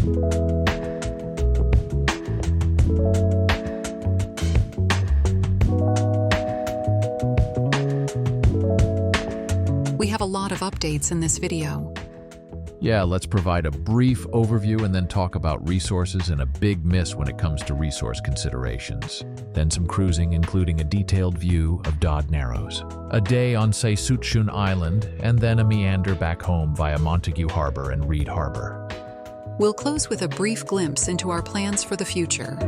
We have a lot of updates in this video. Yeah, let's provide a brief overview and then talk about resources and a big miss when it comes to resource considerations. Then some cruising, including a detailed view of Dodd Narrows, a day on Saysutshun Island, and then a meander back home via Montague Harbour and Reid Harbour. We'll close with a brief glimpse into our plans for the future.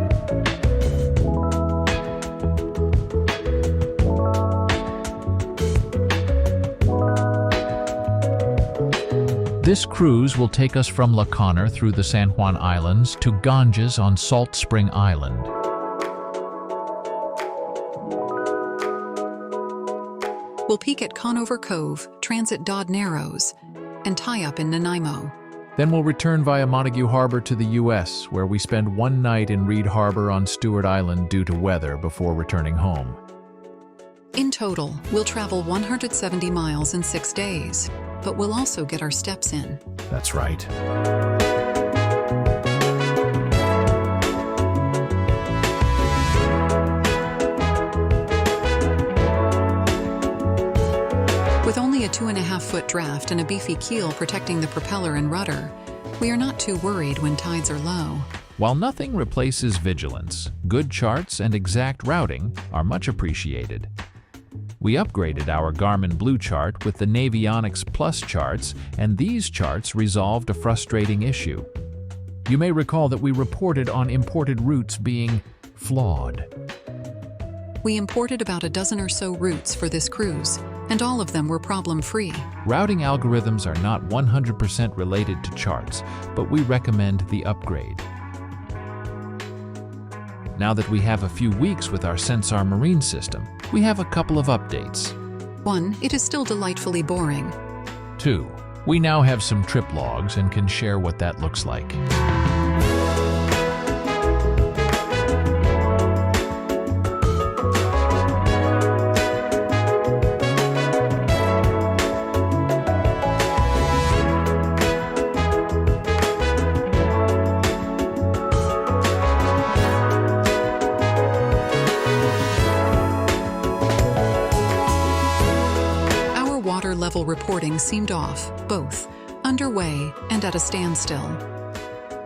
This cruise will take us from La Conner through the San Juan Islands to Ganges on Salt Spring Island. We'll peak at Conover Cove, transit Dodd Narrows, and tie up in Nanaimo. Then we'll return via Montague Harbour to the U.S., where we spend one night in Reid Harbour on Stewart Island due to weather before returning home. In total, we'll travel 170 miles in 6 days, but we'll also get our steps in. That's right. With only a 2.5-foot draft and a beefy keel protecting the propeller and rudder, we are not too worried when tides are low. While nothing replaces vigilance, good charts and exact routing are much appreciated. We upgraded our Garmin Blue chart with the Navionics Plus charts, and these charts resolved a frustrating issue. You may recall that we reported on imported routes being flawed. We imported about a dozen or so routes for this cruise, and all of them were problem-free. Routing algorithms are not 100% related to charts, but we recommend the upgrade. Now that we have a few weeks with our Sensor Marine system, we have a couple of updates. 1. It is still delightfully boring. 2. We now have some trip logs and can share what that looks like. Level reporting seemed off, both underway and at a standstill.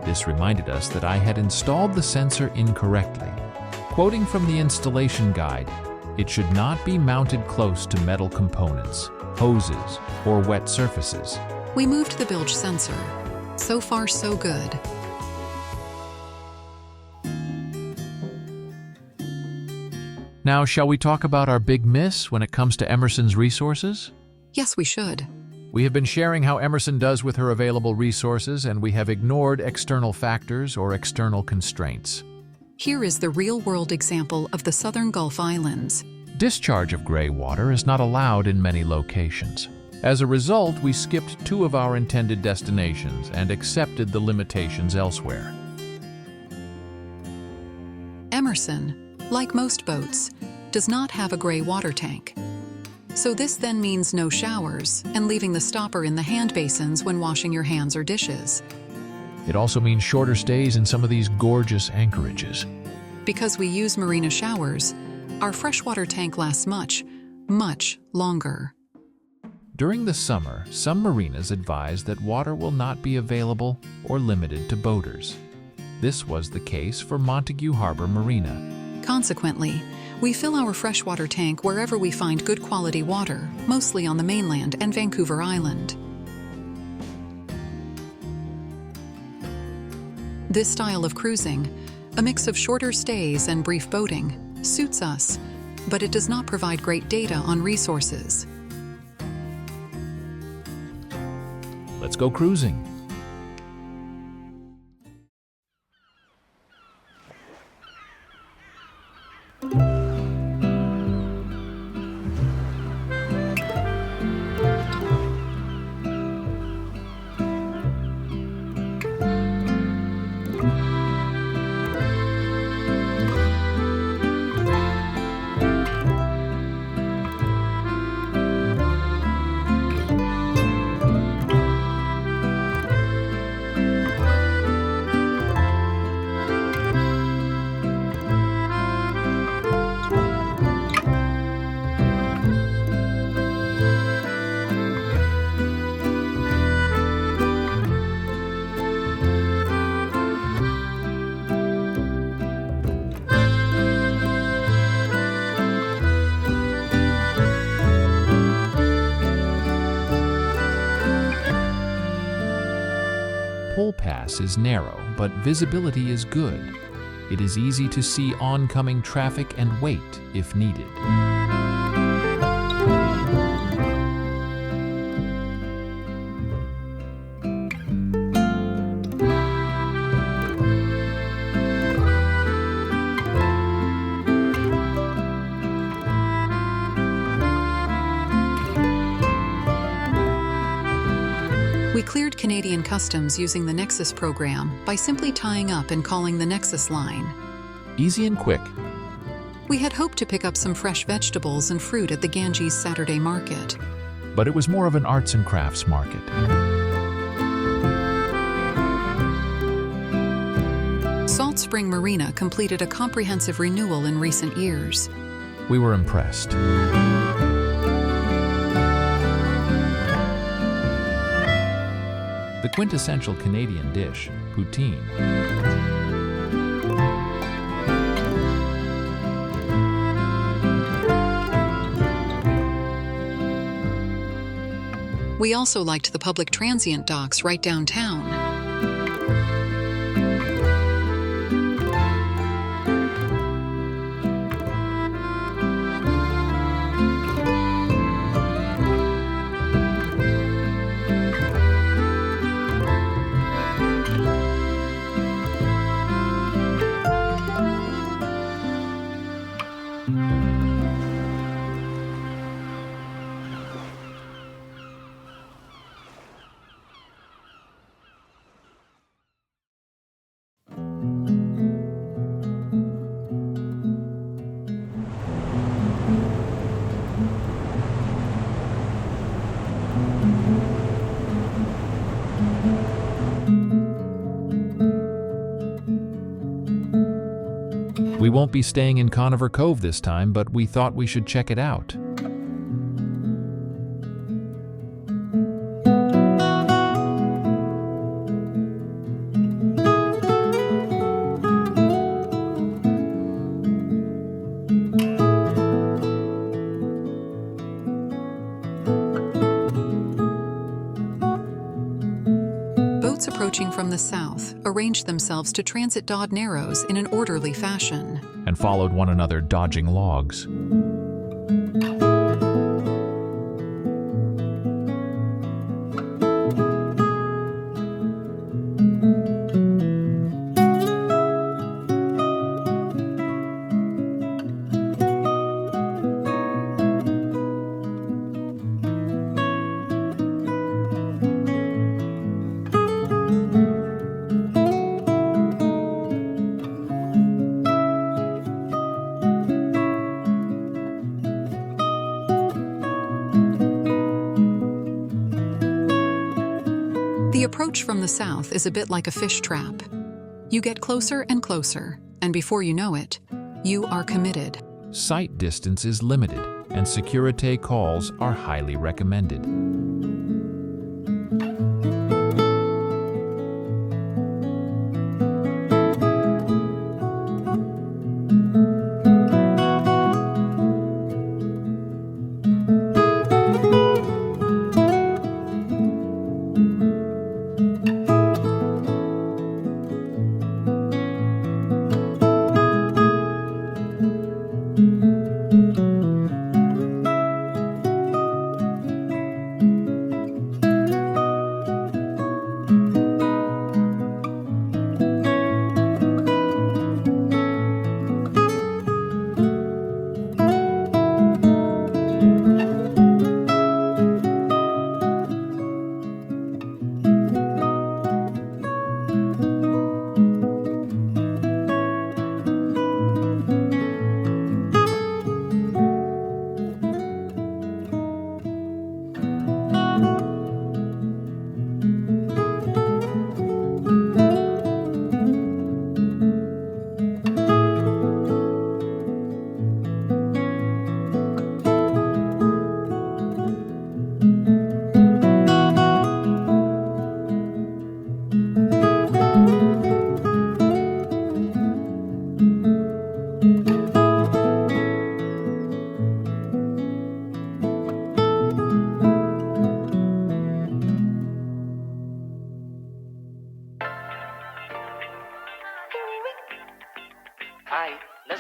This reminded us that I had installed the sensor incorrectly. Quoting from the installation guide, it should not be mounted close to metal components, hoses, or wet surfaces. We moved the bilge sensor. So far, so good. Now, shall we talk about our big miss when it comes to Emerson's resources? Yes, we should. We have been sharing how Emerson does with her available resources, and we have ignored external factors or external constraints. Here is the real-world example of the Southern Gulf Islands. Discharge of gray water is not allowed in many locations. As a result, we skipped 2 of our intended destinations and accepted the limitations elsewhere. Emerson, like most boats, does not have a gray water tank. So this then means no showers and leaving the stopper in the hand basins when washing your hands or dishes. It also means shorter stays in some of these gorgeous anchorages. Because we use marina showers, our freshwater tank lasts much, much longer. During the summer, some marinas advise that water will not be available or limited to boaters. This was the case for Montague Harbour Marina. Consequently, we fill our freshwater tank wherever we find good quality water, mostly on the mainland and Vancouver Island. This style of cruising, a mix of shorter stays and brief boating, suits us, but it does not provide great data on resources. Let's go cruising. pole pass is narrow, but visibility is good. It is easy to see oncoming traffic and wait if needed. We cleared Canadian Customs using the Nexus program by simply tying up and calling the Nexus line. Easy and quick. We had hoped to pick up some fresh vegetables and fruit at the Ganges Saturday market. But it was more of an arts and crafts market. Salt Spring Marina completed a comprehensive renewal in recent years. We were impressed. The quintessential Canadian dish, poutine. We also liked the public transient docks right downtown. We won't be staying in Conover Cove this time, but we thought we should check it out. Boats approaching from the south arranged themselves to transit Dodd Narrows in an orderly fashion. And followed one another, dodging logs. The approach from the south is a bit like a fish trap. You get closer and closer, and before you know it, you are committed. Sight distance is limited, and security calls are highly recommended.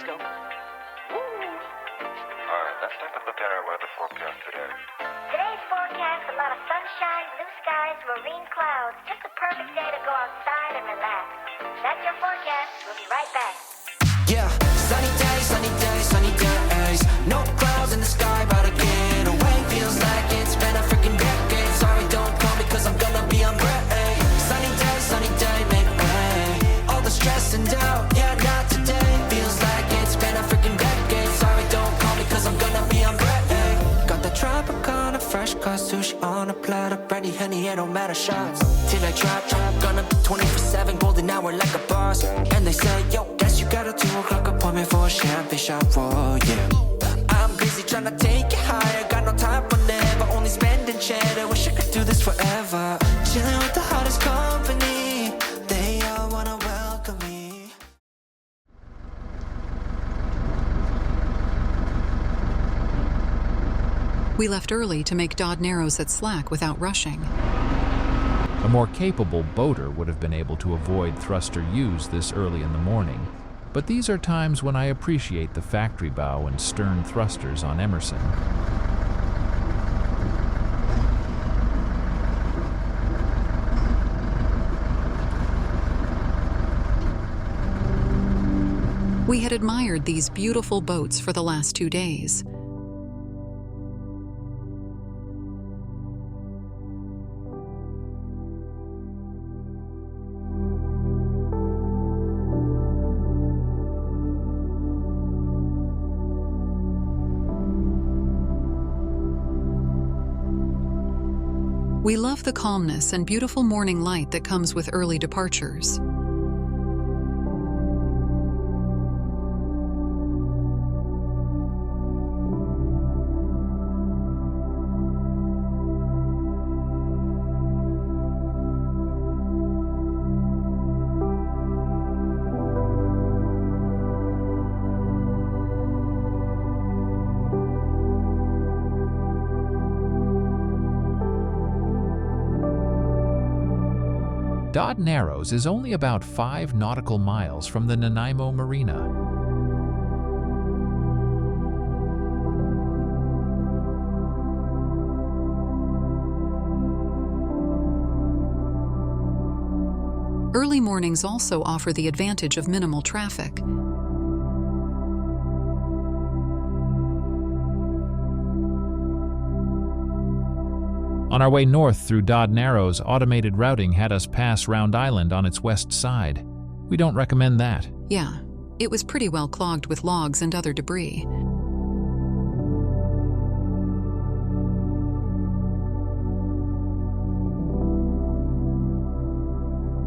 Let's go. Alright, let's take a look at our weather forecast today. Today's forecast, a lot of sunshine, blue skies, marine clouds. Just a perfect day to go outside and relax. That's your forecast. We'll be right back. Yeah, sunny days, sunny days, sunny days. No clouds in the sky, about to get away. Feels like it's been a freaking decade. Sorry, don't call me cause I'm gonna be on break. Sunny day, make way. All the stress and doubt, yeah, not today. Feels like it's been a freaking decade. Sorry, don't call me cause I'm gonna be on break. Got the Tropicana, fresh cut sushi on a platter. Brandy, honey, it don't matter, shots till I drop. Gonna be 24/7, golden hour like a boss. And they say, yo, guess you got a 2 o'clock appointment for a champagne shot, whoa, yeah. I'm busy trying to take it higher. Got no time for never, only spending cheddar. Wish I could do this forever. Chilling with the hottest company. They all wanna welcome me. We left early to make Dodd Narrows at slack without rushing. A more capable boater would have been able to avoid thruster use this early in the morning, but these are times when I appreciate the factory bow and stern thrusters on Emerson. We had admired these beautiful boats for the last 2 days. We love the calmness and beautiful morning light that comes with early departures. Dodd Narrows is only about 5 nautical miles from the Nanaimo Marina. Early mornings also offer the advantage of minimal traffic. On our way north through Dodd Narrows, automated routing had us pass Round Island on its west side. We don't recommend that. Yeah, it was pretty well clogged with logs and other debris.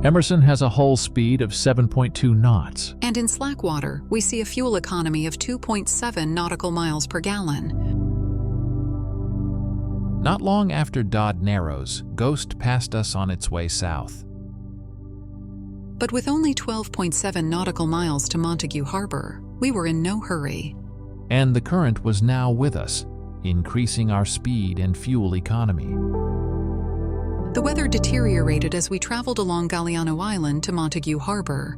Emerson has a hull speed of 7.2 knots. And in slack water, we see a fuel economy of 2.7 nautical miles per gallon. Not long after Dodd Narrows, Ghost passed us on its way south. But with only 12.7 nautical miles to Montague Harbour, we were in no hurry. And the current was now with us, increasing our speed and fuel economy. The weather deteriorated as we traveled along Galliano Island to Montague Harbour.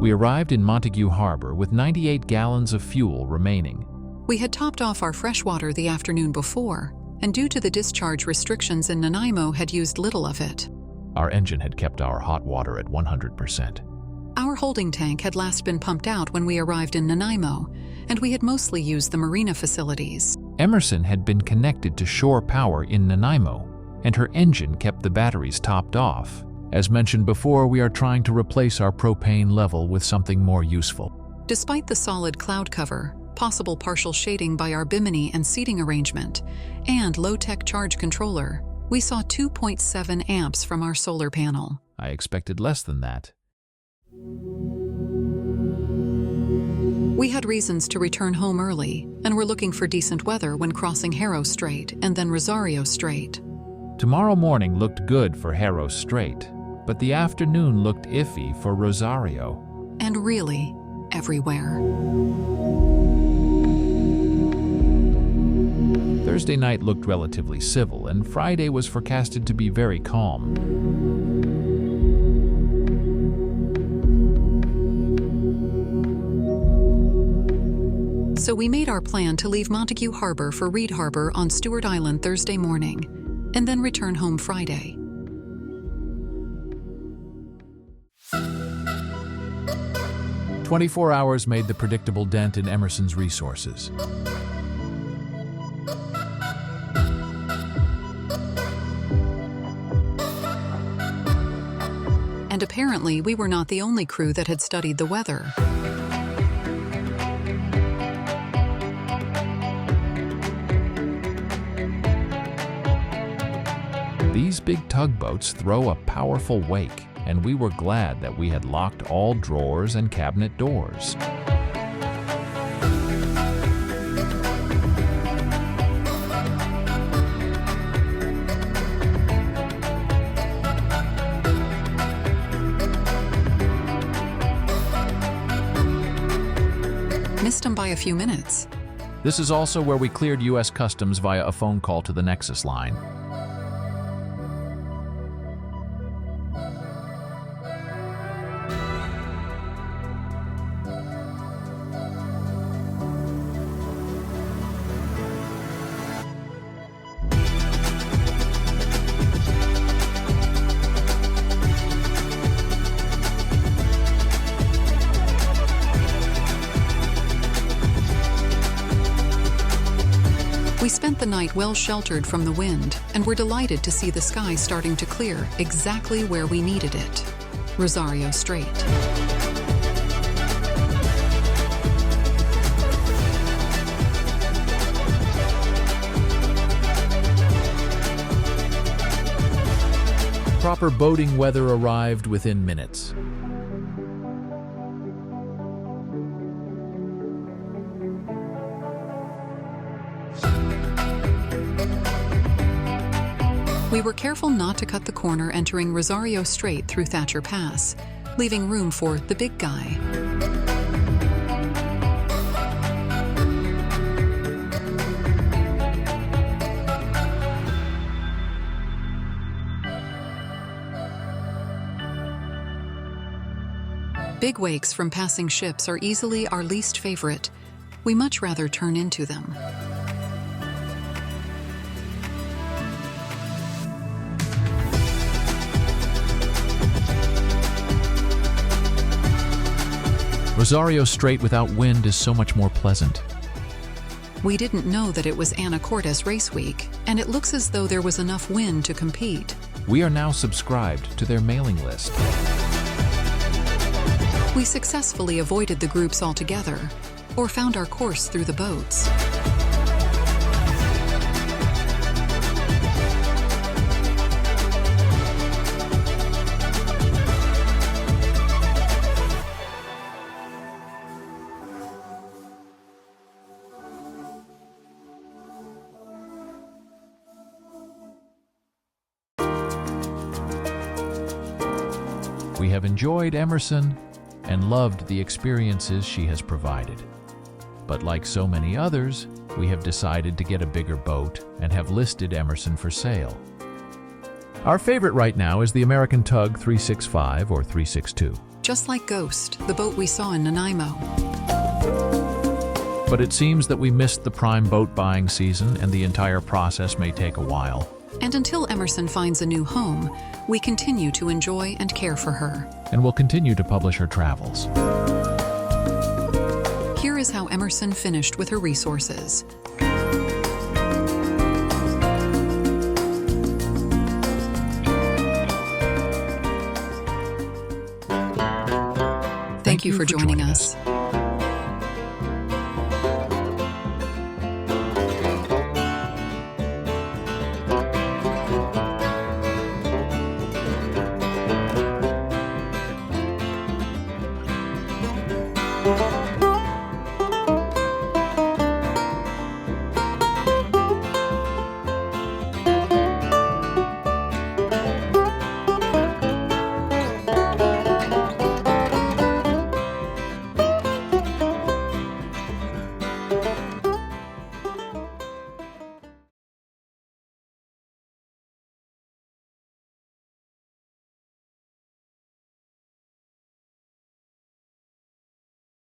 We arrived in Montague Harbour with 98 gallons of fuel remaining. We had topped off our fresh water the afternoon before, and due to the discharge restrictions in Nanaimo had used little of it. Our engine had kept our hot water at 100%. Our holding tank had last been pumped out when we arrived in Nanaimo, and we had mostly used the marina facilities. Emerson had been connected to shore power in Nanaimo, and her engine kept the batteries topped off. As mentioned before, we are trying to replace our propane level with something more useful. Despite the solid cloud cover, possible partial shading by our bimini and seating arrangement, and low-tech charge controller, we saw 2.7 amps from our solar panel. I expected less than that. We had reasons to return home early, and were looking for decent weather when crossing Harrow Strait and then Rosario Strait. Tomorrow morning looked good for Harrow Strait, but the afternoon looked iffy for Rosario. And really, everywhere. Thursday night looked relatively civil, and Friday was forecasted to be very calm. So we made our plan to leave Montague Harbour for Reid Harbour on Stewart Island Thursday morning, and then return home Friday. "24 hours made the predictable dent in Emerson's resources. And apparently we were not the only crew that had studied the weather. These big tugboats throw a powerful wake, and we were glad that we had locked all drawers and cabinet doors. Missed them by a few minutes. This is also where we cleared U.S. Customs via a phone call to the Nexus line. We spent the night well sheltered from the wind and were delighted to see the sky starting to clear exactly where we needed it, Rosario Strait. Proper boating weather arrived within minutes. We were careful not to cut the corner entering Rosario Strait through Thatcher Pass, leaving room for the big guy. Big wakes from passing ships are easily our least favorite. We much rather turn into them. Rosario Strait without wind is so much more pleasant. We didn't know that it was Anacortes Race Week, and it looks as though there was enough wind to compete. We are now subscribed to their mailing list. We successfully avoided the groups altogether, or found our course through the boats. We have enjoyed Emerson and loved the experiences she has provided. But like so many others, we have decided to get a bigger boat and have listed Emerson for sale. Our favorite right now is the American Tug 365 or 362. Just like Ghost, the boat we saw in Nanaimo. But it seems that we missed the prime boat buying season and the entire process may take a while. And until Emerson finds a new home, we continue to enjoy and care for her. And will continue to publish her travels. Here is how Emerson finished with her resources. Thank you for joining us.